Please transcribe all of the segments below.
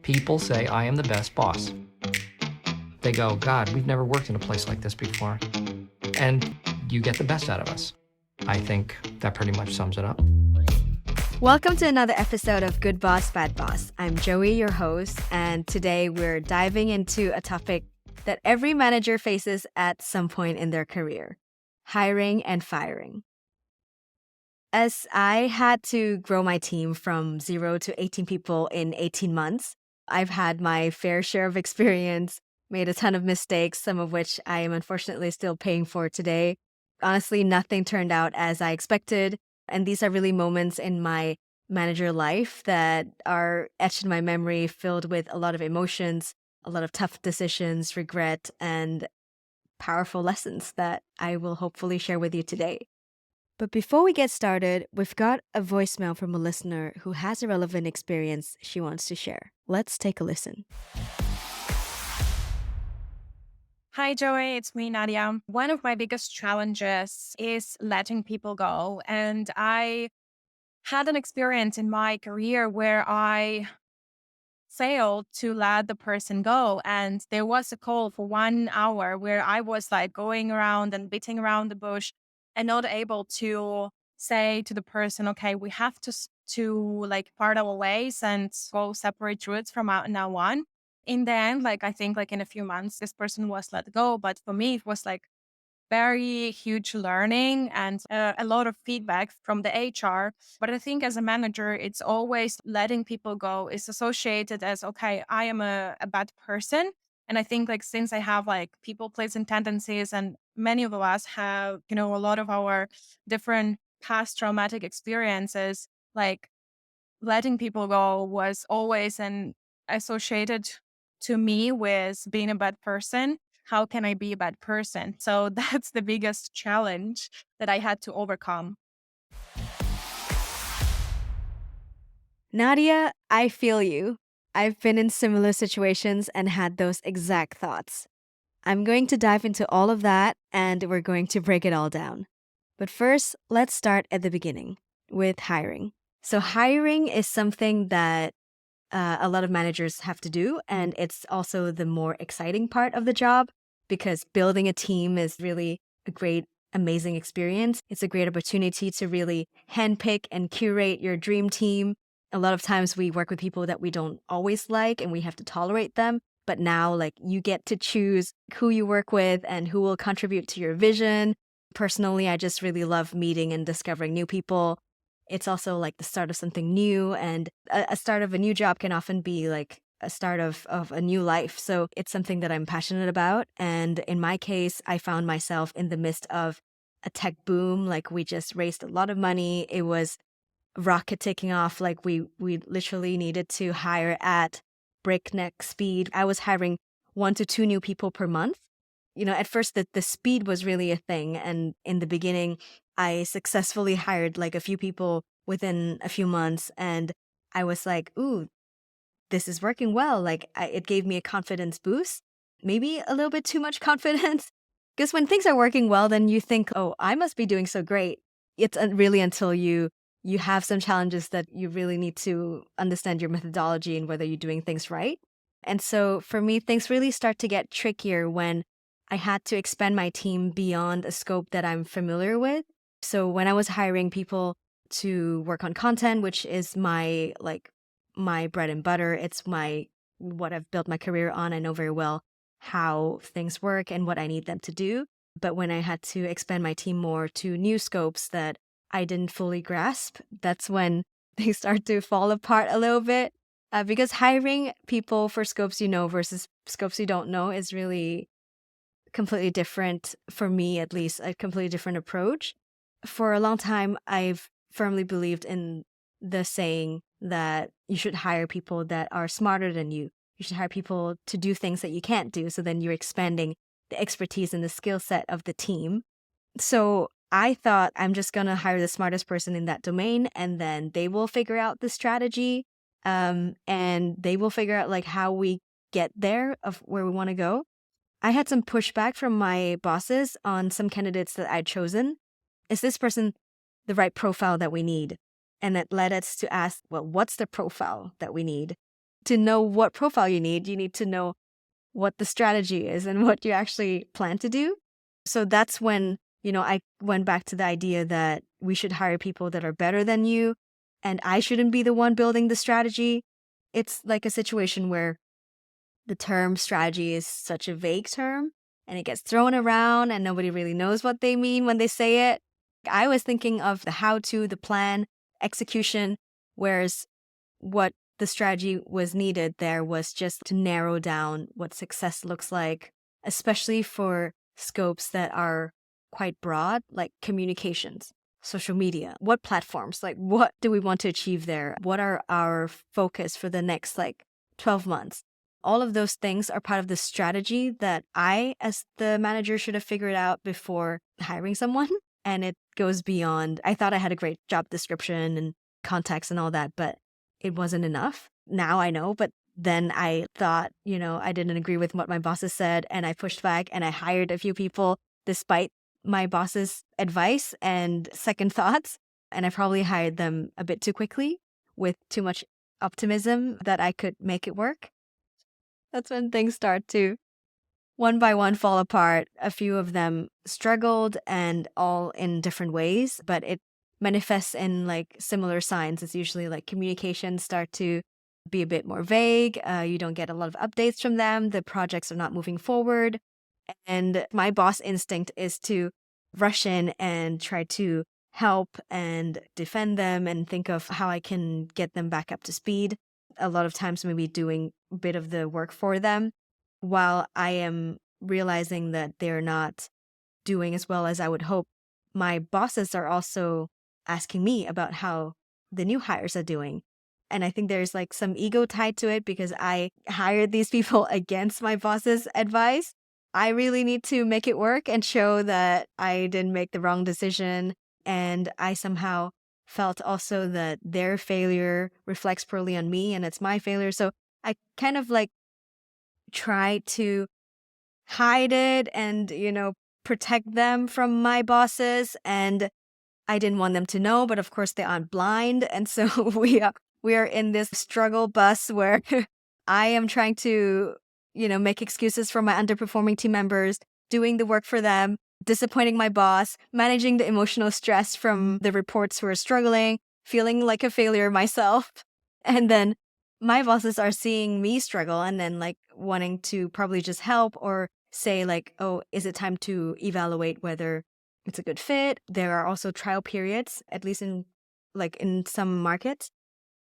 People say, I am the best boss. They go, God, we've never worked in a place like this before. And you get the best out of us. I think that pretty much sums it up. Welcome to another episode of Good Boss, Bad Boss. I'm Joey, your host, and today we're diving into a topic that every manager faces at some point in their career: hiring and firing. As I had to grow my team from 0 to 18 people in 18 months, I've had my fair share of experience, made a ton of mistakes, some of which I am unfortunately still paying for today. Honestly, nothing turned out as I expected. And these are really moments in my manager life that are etched in my memory, filled with a lot of emotions, a lot of tough decisions, regret, and powerful lessons that I will hopefully share with you today. But before we get started, we've got a voicemail from a listener who has a relevant experience she wants to share. Let's take a listen. Hi, Joey. It's me, Nadia. One of my biggest challenges is letting people go. And I had an experience in my career where I failed to let the person go. And there was a call for 1 hour where I was like going around and beating around the bush and not able to say to the person, okay, we have to like part our ways and go separate routes from now on. In the end, like I think like in a few months, this person was let go. But for me, it was like very huge learning and a lot of feedback from the HR. But I think as a manager, it's always letting people go is associated as, okay, I am a bad person. And I think like since I have like people pleasing tendencies and many of us have, a lot of our different past traumatic experiences, like letting people go was always an associated to me with being a bad person. How can I be a bad person? So that's the biggest challenge that I had to overcome. Nadia, I feel you. I've been in similar situations and had those exact thoughts. I'm going to dive into all of that and we're going to break it all down. But first, let's start at the beginning with hiring. So, hiring is something that a lot of managers have to do, and it's also the more exciting part of the job because building a team is really a great, amazing experience. It's a great opportunity to really handpick and curate your dream team. A lot of times we work with people that we don't always like and we have to tolerate them. But now, like, you get to choose who you work with and who will contribute to your vision. Personally, I just really love meeting and discovering new people. It's also like the start of something new, and a start of a new job can often be like a start of a new life. So it's something that I'm passionate about. And in my case, I found myself in the midst of a tech boom. Like, we just raised a lot of money. It was rocket taking off. Like, we literally needed to hire at breakneck speed. I was hiring 1 to 2 new people per month. At first the speed was really a thing. And in the beginning, I successfully hired like a few people within a few months. And I was like, ooh, this is working well. Like, it gave me a confidence boost, maybe a little bit too much confidence. Because when things are working well, then you think, oh, I must be doing so great. It's really until you have some challenges that you really need to understand your methodology and whether you're doing things right. And so for me, things really start to get trickier when I had to expand my team beyond a scope that I'm familiar with. So when I was hiring people to work on content, which is my bread and butter, it's what I've built my career on. I know very well how things work and what I need them to do. But when I had to expand my team more to new scopes that I didn't fully grasp, that's when they start to fall apart a little bit. Because hiring people for scopes you know versus scopes you don't know is really completely different, for me at least, a completely different approach. For a long time, I've firmly believed in the saying that you should hire people that are smarter than you. You should hire people to do things that you can't do. So then you're expanding the expertise and the skill set of the team. So I thought I'm just going to hire the smartest person in that domain, and then they will figure out the strategy, and they will figure out like how we get there of where we want to go. I had some pushback from my bosses on some candidates that I'd chosen. Is this person the right profile that we need? And it led us to ask, well, what's the profile that we need? to know what profile you need to know what the strategy is and what you actually plan to do. So that's when, I went back to the idea that we should hire people that are better than you, and I shouldn't be the one building the strategy. It's like a situation where the term strategy is such a vague term and it gets thrown around and nobody really knows what they mean when they say it. I was thinking of the how to, the plan, execution, whereas what the strategy was needed there was just to narrow down what success looks like, especially for scopes that are quite broad, like communications, social media, what platforms, like what do we want to achieve there? What are our focus for the next 12 months? All of those things are part of the strategy that I, as the manager, should have figured out before hiring someone. And it goes beyond, I thought I had a great job description and context and all that, but it wasn't enough. Now I know, but then I thought, I didn't agree with what my bosses said, and I pushed back and I hired a few people despite my boss's advice and second thoughts. And I probably hired them a bit too quickly with too much optimism that I could make it work. That's when things start to one by one fall apart. A few of them struggled, and all in different ways, but it manifests in similar signs. It's usually communications start to be a bit more vague. You don't get a lot of updates from them. The projects are not moving forward. And my boss instinct is to rush in and try to help and defend them and think of how I can get them back up to speed. A lot of times maybe doing a bit of the work for them, while I am realizing that they're not doing as well as I would hope. My bosses are also asking me about how the new hires are doing. And I think there's some ego tied to it because I hired these people against my boss's advice. I really need to make it work and show that I didn't make the wrong decision. And I somehow felt also that their failure reflects poorly on me and it's my failure. So I kind of try to hide it and, protect them from my bosses. And I didn't want them to know, but of course they aren't blind. And so we are in this struggle bus where I am trying to, make excuses for my underperforming team members, doing the work for them, disappointing my boss, managing the emotional stress from the reports who are struggling, feeling like a failure myself. And then my bosses are seeing me struggle and then wanting to probably just help or say oh, is it time to evaluate whether it's a good fit? There are also trial periods, at least in some markets,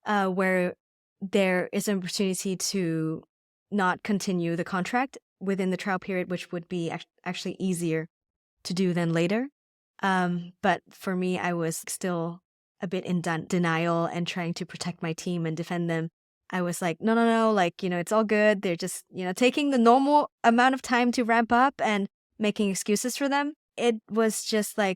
where there is an opportunity to not continue the contract within the trial period, which would be actually easier to do than later. But for me, I was still a bit in denial and trying to protect my team and defend them. I was no, it's all good. They're just, taking the normal amount of time to ramp up and making excuses for them. It was just a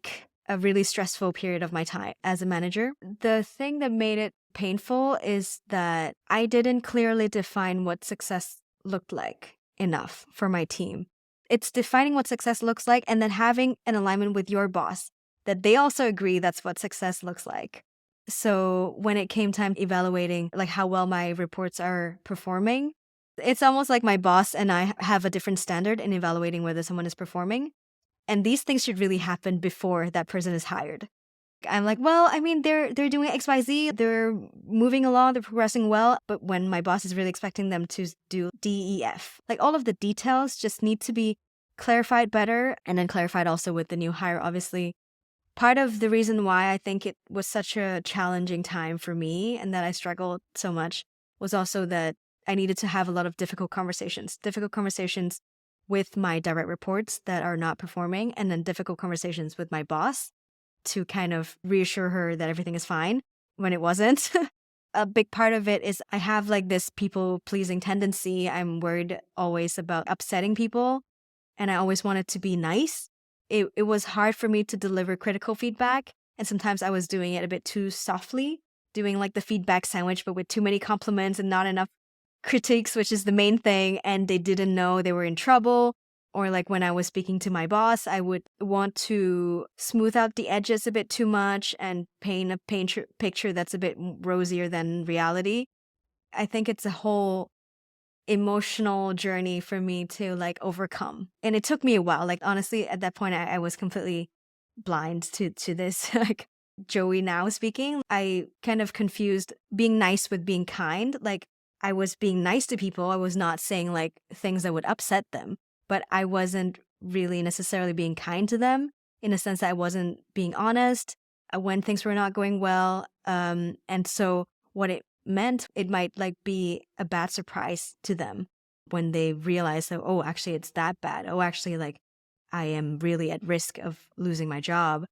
really stressful period of my time as a manager. The thing that made it painful is that I didn't clearly define what success looked like enough for my team. It's defining what success looks like and then having an alignment with your boss that they also agree that's what success looks like. So when it came time evaluating how well my reports are performing, it's almost like my boss and I have a different standard in evaluating whether someone is performing. And these things should really happen before that person is hired. I'm well, I mean, they're doing XYZ, they're moving along, they're progressing well. But when my boss is really expecting them to do DEF, all of the details just need to be clarified better and then clarified also with the new hire, obviously. Part of the reason why I think it was such a challenging time for me and that I struggled so much was also that I needed to have a lot of difficult conversations with my direct reports that are not performing, and then difficult conversations with my boss to kind of reassure her that everything is fine when it wasn't. A big part of it is I have this people-pleasing tendency. I'm worried always about upsetting people, and I always wanted to be nice. It was hard for me to deliver critical feedback, and sometimes I was doing it a bit too softly, doing the feedback sandwich, but with too many compliments and not enough critiques, which is the main thing, and they didn't know they were in trouble. Or when I was speaking to my boss, I would want to smooth out the edges a bit too much and paint a picture that's a bit rosier than reality. I think it's a whole emotional journey for me to like overcome. And it took me a while. Like honestly, at that point I was completely blind to this. Like Joey now speaking, I kind of confused being nice with being kind. Like I was being nice to people. I was not saying like things that would upset them, but I wasn't really necessarily being kind to them in a sense that I wasn't being honest when things were not going well. And so what it meant, it might like be a bad surprise to them when they realize that, oh, actually it's that bad. Oh, actually, like I am really at risk of losing my job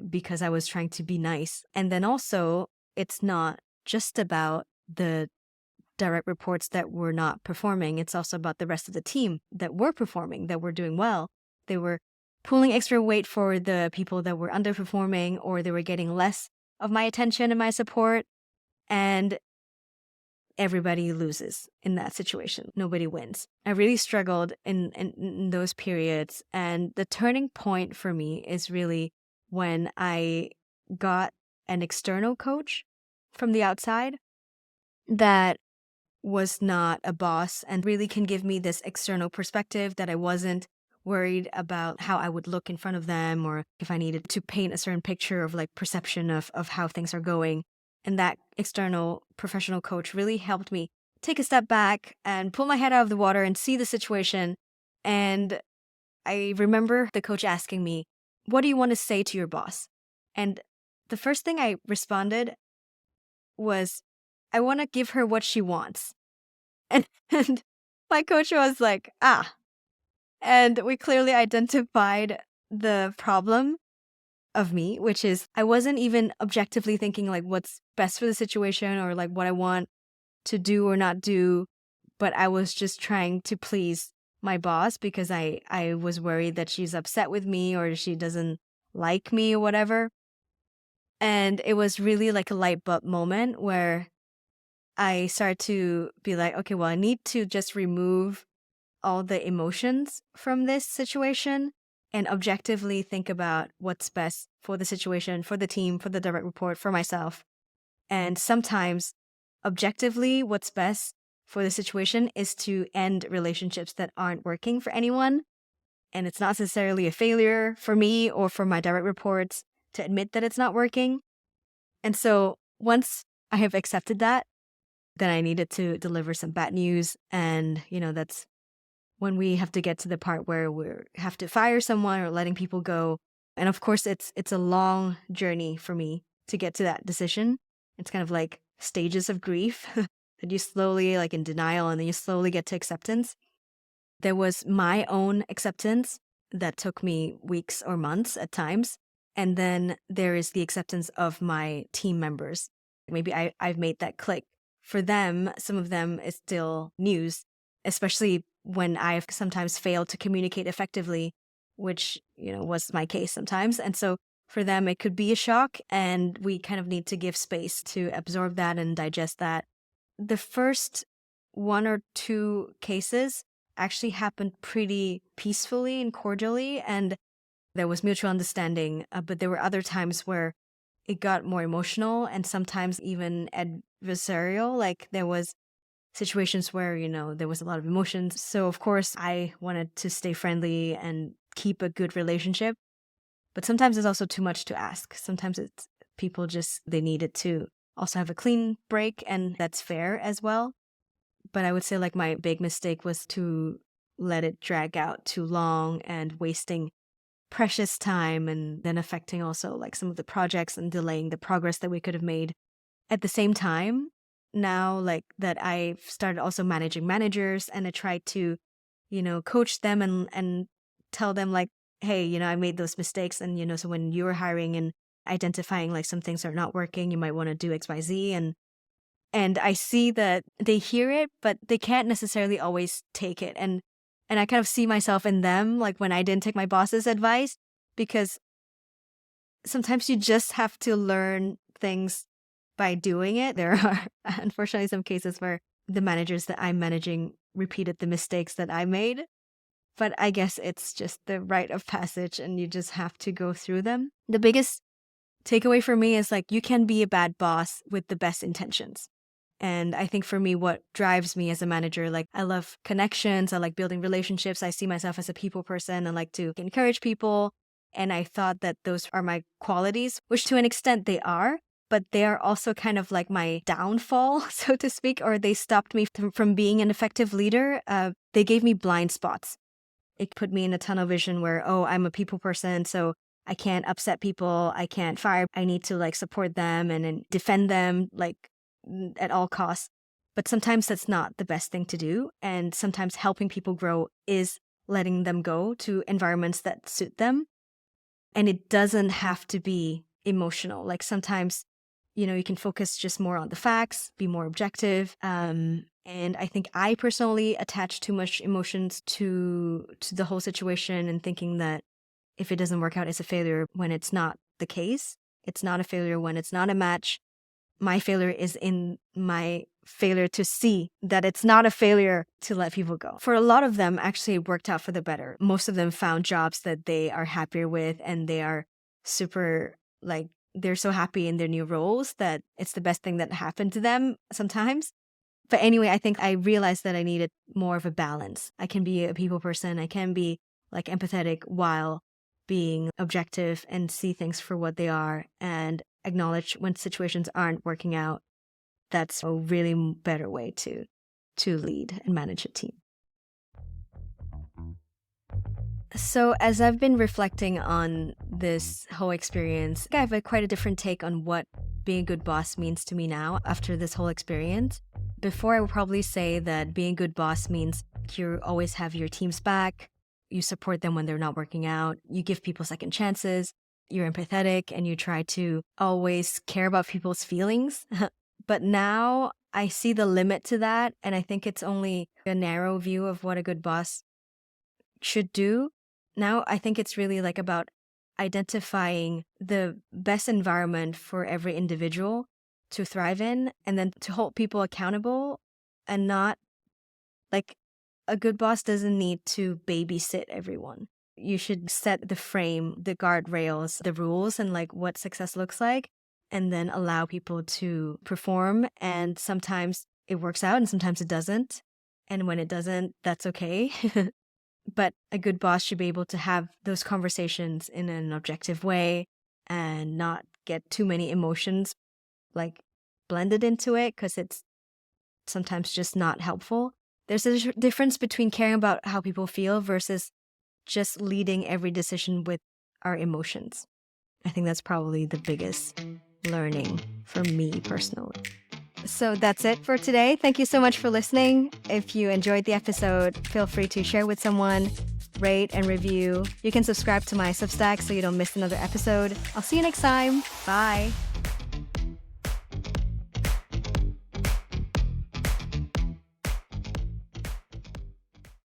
because I was trying to be nice. And then also, it's not just about the direct reports that were not performing. It's also about the rest of the team that were performing, that were doing well. They were pulling extra weight for the people that were underperforming, or they were getting less of my attention and my support. And everybody loses in that situation. Nobody wins. I really struggled in those periods. And the turning point for me is really when I got an external coach from the outside that was not a boss and really can give me this external perspective that I wasn't worried about how I would look in front of them or if I needed to paint a certain picture of like perception of how things are going. And that external professional coach really helped me take a step back and pull my head out of the water and see the situation. And I remember the coach asking me, "What do you want to say to your boss?" And the first thing I responded was, "I want to give her what she wants." And my coach was like, "Ah." And we clearly identified the problem of me, which is I wasn't even objectively thinking like what's best for the situation or like what I want to do or not do, but I was just trying to please my boss because I was worried that she's upset with me or she doesn't like me or whatever. And it was really like a light bulb moment where I started to be like, okay, well, I need to just remove all the emotions from this situation and objectively think about what's best for the situation, for the team, for the direct report, for myself. And sometimes, objectively, what's best for the situation is to end relationships that aren't working for anyone. And it's not necessarily a failure for me or for my direct reports to admit that it's not working. And so once I have accepted that, then I needed to deliver some bad news. And, that's when we have to get to the part where we have to fire someone or letting people go. And of course, it's a long journey for me to get to that decision. It's kind of like stages of grief that you slowly, like in denial, and then you slowly get to acceptance. There was my own acceptance that took me weeks or months at times. And then there is the acceptance of my team members. Maybe I've made that click. For them, some of them is still news, especially when I've sometimes failed to communicate effectively, which, was my case sometimes. And so for them, it could be a shock, and we kind of need to give space to absorb that and digest that. The first one or two cases actually happened pretty peacefully and cordially, and there was mutual understanding. But there were other times where it got more emotional and sometimes even adversarial. Like there was situations where, there was a lot of emotions. So of course I wanted to stay friendly and keep a good relationship. But sometimes it's also too much to ask. Sometimes it's people just, they needed to also have a clean break, and that's fair as well. But I would say like my big mistake was to let it drag out too long and wasting precious time, and then affecting also like some of the projects and delaying the progress that we could have made. At the same time, now like that I've started also managing managers, and I try to, coach them and tell them like, hey, I made those mistakes, and so when you're hiring and identifying like some things are not working, you might want to do XYZ. And I see that they hear it, but they can't necessarily always take it. And I kind of see myself in them, like when I didn't take my boss's advice, because sometimes you just have to learn things by doing it. There are unfortunately some cases where the managers that I'm managing repeated the mistakes that I made. But I guess it's just the rite of passage, and you just have to go through them. The biggest takeaway for me is like you can be a bad boss with the best intentions. And I think for me, what drives me as a manager, like I love connections, I like building relationships. I see myself as a people person. I like to encourage people. And I thought that those are my qualities, which to an extent they are, but they are also kind of like my downfall, so to speak, or they stopped me from being an effective leader. They gave me blind spots. It put me in a tunnel vision where, oh, I'm a people person, so I can't upset people. I can't fire. I need to like support them and defend them like at all costs. But sometimes that's not the best thing to do. And sometimes helping people grow is letting them go to environments that suit them. And it doesn't have to be emotional. Like sometimes, you can focus just more on the facts, be more objective. And I think I personally attach too much emotions to the whole situation and thinking that if it doesn't work out, it's a failure when it's not the case. It's not a failure when it's not a match. My failure is in my failure to see that it's not a failure to let people go. For a lot of them, actually, it worked out for the better. Most of them found jobs that they are happier with, and they are super, like, they're so happy in their new roles that it's the best thing that happened to them sometimes. But anyway, I think I realized that I needed more of a balance. I can be a people person. I can be like empathetic while being objective and see things for what they are and acknowledge when situations aren't working out. That's a really better way to lead and manage a team. So as I've been reflecting on this whole experience, I have quite a different take on what being a good boss means to me now after this whole experience. Before, I would probably say that being a good boss means you always have your team's back, you support them when they're not working out, you give people second chances, you're empathetic, and you try to always care about people's feelings. But now I see the limit to that, and I think it's only a narrow view of what a good boss should do. Now I think it's really like about identifying the best environment for every individual to thrive in, and then to hold people accountable, and not like a good boss doesn't need to babysit everyone. You should set the frame, the guardrails, the rules, and like what success looks like, and then allow people to perform. And sometimes it works out and sometimes it doesn't. And when it doesn't, that's okay. But a good boss should be able to have those conversations in an objective way and not get too many emotions like blended into it, because it's sometimes just not helpful. There's a difference between caring about how people feel versus just leading every decision with our emotions. I think that's probably the biggest learning for me personally. So that's it for today. Thank you so much for listening. If you enjoyed the episode, feel free to share with someone, rate and review. You can subscribe to my Substack so you don't miss another episode. I'll see you next time. Bye.